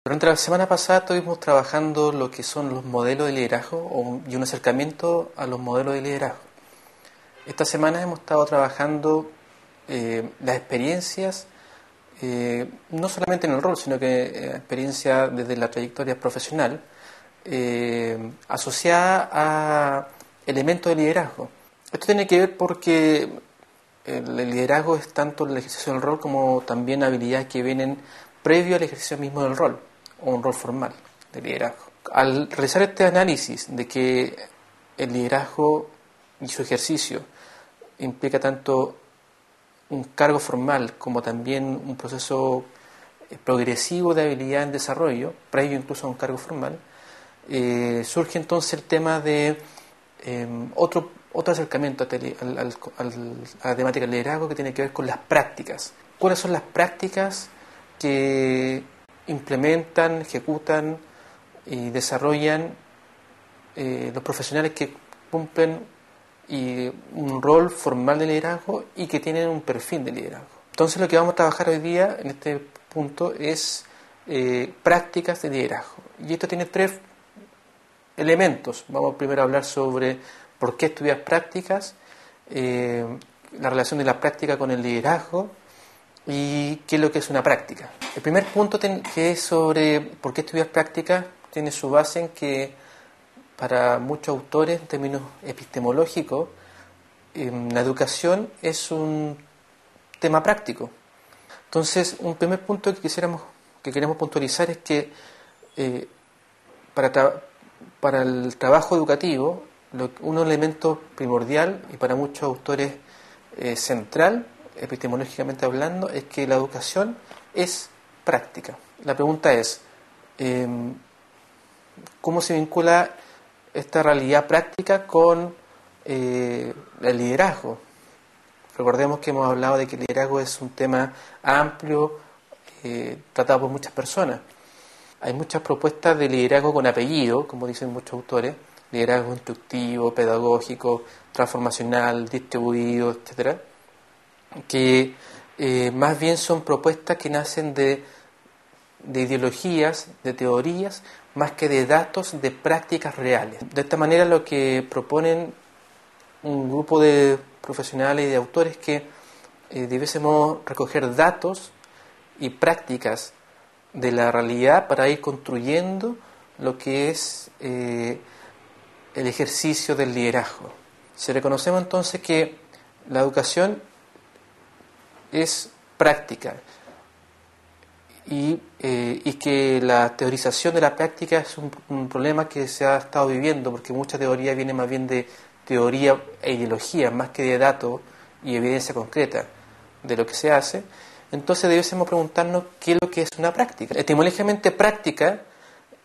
Durante la semana pasada estuvimos trabajando lo que son los modelos de liderazgo y un acercamiento a los modelos de liderazgo. Esta semana hemos estado trabajando las experiencias, no solamente en el rol, sino que experiencia desde la trayectoria profesional, asociada a elementos de liderazgo. Esto tiene que ver porque el liderazgo es tanto el ejercicio del rol como también habilidades que vienen previo al ejercicio mismo del rol, o un rol formal de liderazgo. Al realizar este análisis de que el liderazgo y su ejercicio implica tanto un cargo formal como también un proceso progresivo de habilidad en desarrollo, previo incluso a un cargo formal, surge entonces el tema de otro acercamiento a la temática del liderazgo que tiene que ver con las prácticas. ¿Cuáles son las prácticas que implementan, ejecutan y desarrollan los profesionales que cumplen un rol formal de liderazgo y que tienen un perfil de liderazgo? Entonces lo que vamos a trabajar hoy día en este punto es prácticas de liderazgo. Y esto tiene tres elementos. Vamos primero a hablar sobre por qué estudiar prácticas, la relación de la práctica con el liderazgo y qué es lo que es una práctica. El primer punto que es sobre por qué estudiar prácticas tiene su base en que para muchos autores en términos epistemológicos la educación es un tema práctico. Entonces un primer punto que queremos puntualizar es que para el trabajo educativo un elemento primordial y para muchos autores central, epistemológicamente hablando, es que la educación es práctica. La pregunta es, ¿cómo se vincula esta realidad práctica con el liderazgo? Recordemos que hemos hablado de que el liderazgo es un tema amplio, tratado por muchas personas. Hay muchas propuestas de liderazgo con apellido, como dicen muchos autores, liderazgo instructivo, pedagógico, transformacional, distribuido, etcétera, que más bien son propuestas que nacen de ideologías, de teorías, más que de datos, de prácticas reales. De esta manera lo que proponen un grupo de profesionales y de autores es que debiésemos recoger datos y prácticas de la realidad para ir construyendo lo que es el ejercicio del liderazgo. Si reconocemos entonces que la educación es práctica y que la teorización de la práctica es un problema que se ha estado viviendo, porque mucha teoría viene más bien de teoría e ideología, más que de datos y evidencia concreta de lo que se hace. Entonces debiésemos preguntarnos qué es lo que es una práctica. Etimológicamente práctica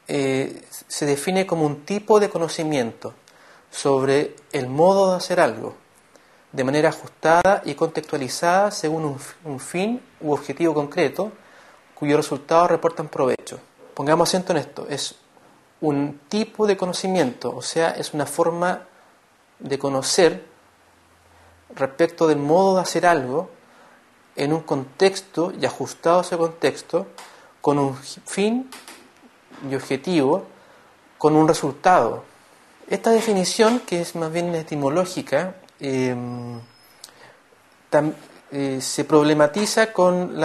se define como un tipo de conocimiento sobre el modo de hacer algo, de manera ajustada y contextualizada según un fin u objetivo concreto, cuyos resultados reportan provecho. Pongamos acento en esto, es un tipo de conocimiento, o sea, es una forma de conocer respecto del modo de hacer algo en un contexto y ajustado a ese contexto, con un fin y objetivo, con un resultado. Esta definición, que es más bien etimológica, se problematiza con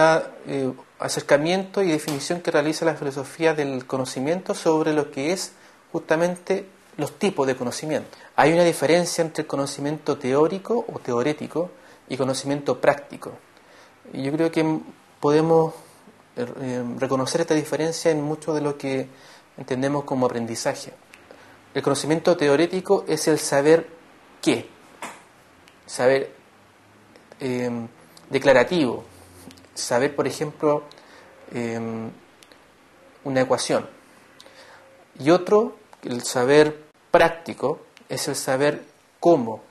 el acercamiento y definición que realiza la filosofía del conocimiento sobre lo que es justamente los tipos de conocimiento. Hay una diferencia entre el conocimiento teórico o teorético y conocimiento práctico. Y yo creo que podemos reconocer esta diferencia en mucho de lo que entendemos como aprendizaje. El conocimiento teorético es el saber qué, saber declarativo, saber, por ejemplo, una ecuación. Y otro, el saber práctico, es el saber cómo.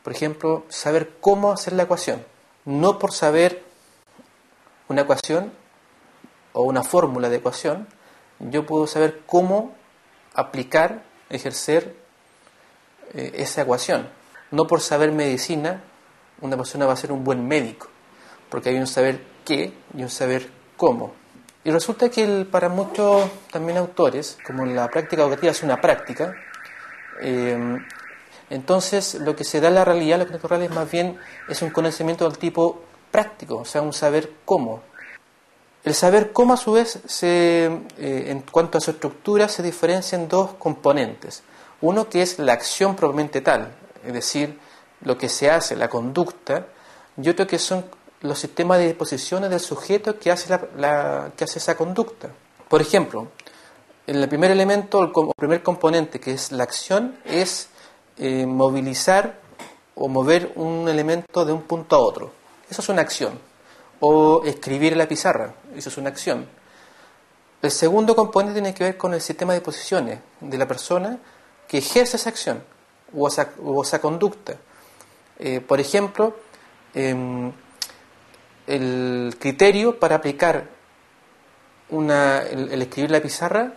Por ejemplo, saber cómo hacer la ecuación. No por saber una ecuación o una fórmula de ecuación, yo puedo saber cómo aplicar, ejercer esa ecuación. No por saber medicina, una persona va a ser un buen médico, porque hay un saber qué y un saber cómo. Y resulta que para muchos también autores, como la práctica educativa es una práctica, entonces lo que se da en la realidad, lo que real es más bien es un conocimiento del tipo práctico, o sea, un saber cómo. El saber cómo a su vez, en cuanto a su estructura, se diferencia en dos componentes. Uno que es la acción propiamente tal, es decir, lo que se hace, la conducta, y otro que son los sistemas de disposiciones del sujeto que hace, que hace esa conducta. Por ejemplo, el primer elemento, el primer componente, que es la acción, es movilizar o mover un elemento de un punto a otro. Eso es una acción. O escribir en la pizarra, eso es una acción. El segundo componente tiene que ver con el sistema de disposiciones de la persona que ejerce esa acción o esa conducta. Por ejemplo, el criterio para aplicar el escribir la pizarra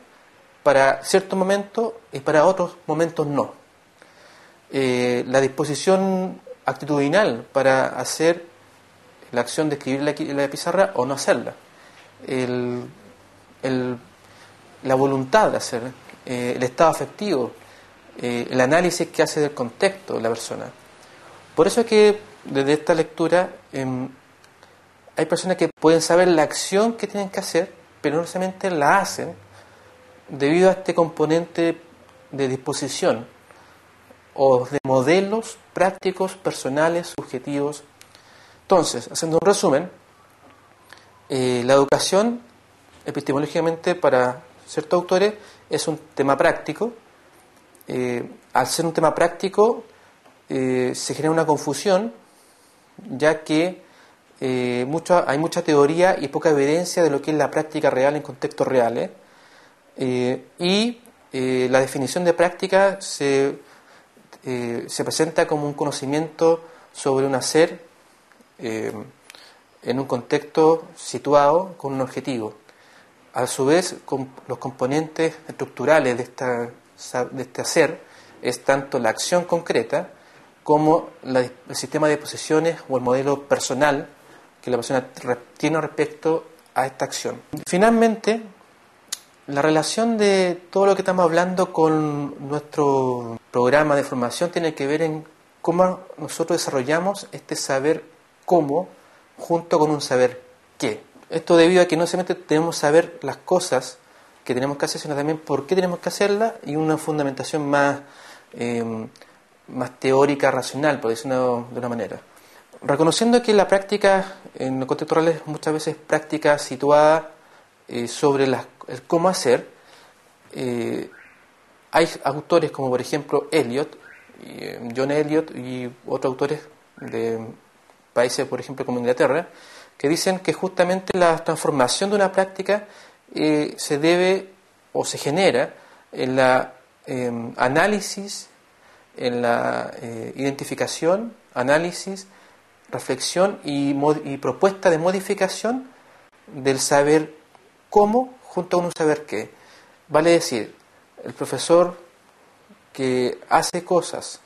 para ciertos momentos y para otros momentos no. La disposición actitudinal para hacer la acción de escribir la pizarra o no hacerla. La voluntad de hacer, el estado afectivo, el análisis que hace del contexto de la persona. Por eso es que desde esta lectura hay personas que pueden saber la acción que tienen que hacer, pero no necesariamente la hacen debido a este componente de disposición o de modelos prácticos, personales, subjetivos. Entonces, haciendo un resumen, la educación epistemológicamente para ciertos autores es un tema práctico. Al ser un tema práctico se genera una confusión, ya que hay mucha teoría y poca evidencia de lo que es la práctica real en contextos reales. La definición de práctica se presenta como un conocimiento sobre un hacer en un contexto situado con un objetivo. A su vez, los componentes estructurales de este hacer es tanto la acción concreta como el sistema de disposiciones o el modelo personal que la persona tiene respecto a esta acción. Finalmente, la relación de todo lo que estamos hablando con nuestro programa de formación tiene que ver en cómo nosotros desarrollamos este saber cómo junto con un saber qué. Esto debido a que no solamente tenemos que saber las cosas que tenemos que hacer, sino también por qué tenemos que hacerlas y una fundamentación más teórica, racional, por decirlo de una manera. Reconociendo que la práctica en los contextos reales muchas veces es práctica situada sobre el cómo hacer, hay autores como por ejemplo Eliot, John Eliot y otros autores de países por ejemplo como Inglaterra, que dicen que justamente la transformación de una práctica se debe o se genera en la análisis, en la identificación, análisis, reflexión y propuesta de modificación del saber cómo junto con un saber qué. Vale decir, el profesor que hace cosas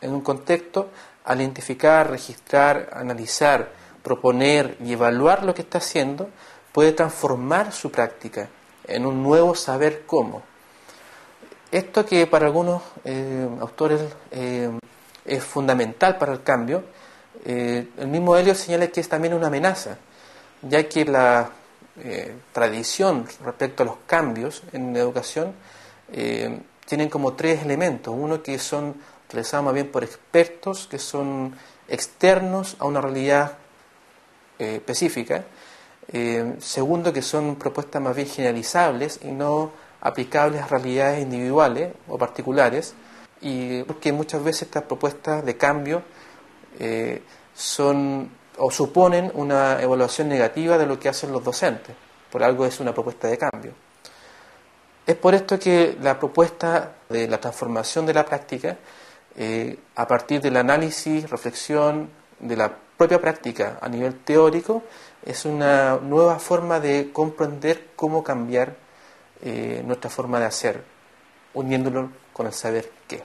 en un contexto, al identificar, registrar, analizar, proponer y evaluar lo que está haciendo, puede transformar su práctica en un nuevo saber cómo. Esto que para algunos autores es fundamental para el cambio, el mismo Eliot señala que es también una amenaza, ya que la tradición respecto a los cambios en la educación tienen como tres elementos. Uno que son realizados más bien por expertos que son externos a una realidad específica. Segundo, que son propuestas más bien generalizables y no aplicables a realidades individuales o particulares, y porque muchas veces estas propuestas de cambio son o suponen una evaluación negativa de lo que hacen los docentes, por algo es una propuesta de cambio. Es por esto que la propuesta de la transformación de la práctica, a partir del análisis, reflexión de la propia práctica a nivel teórico, es una nueva forma de comprender cómo cambiar nuestra forma de hacer, uniéndolo con el saber qué.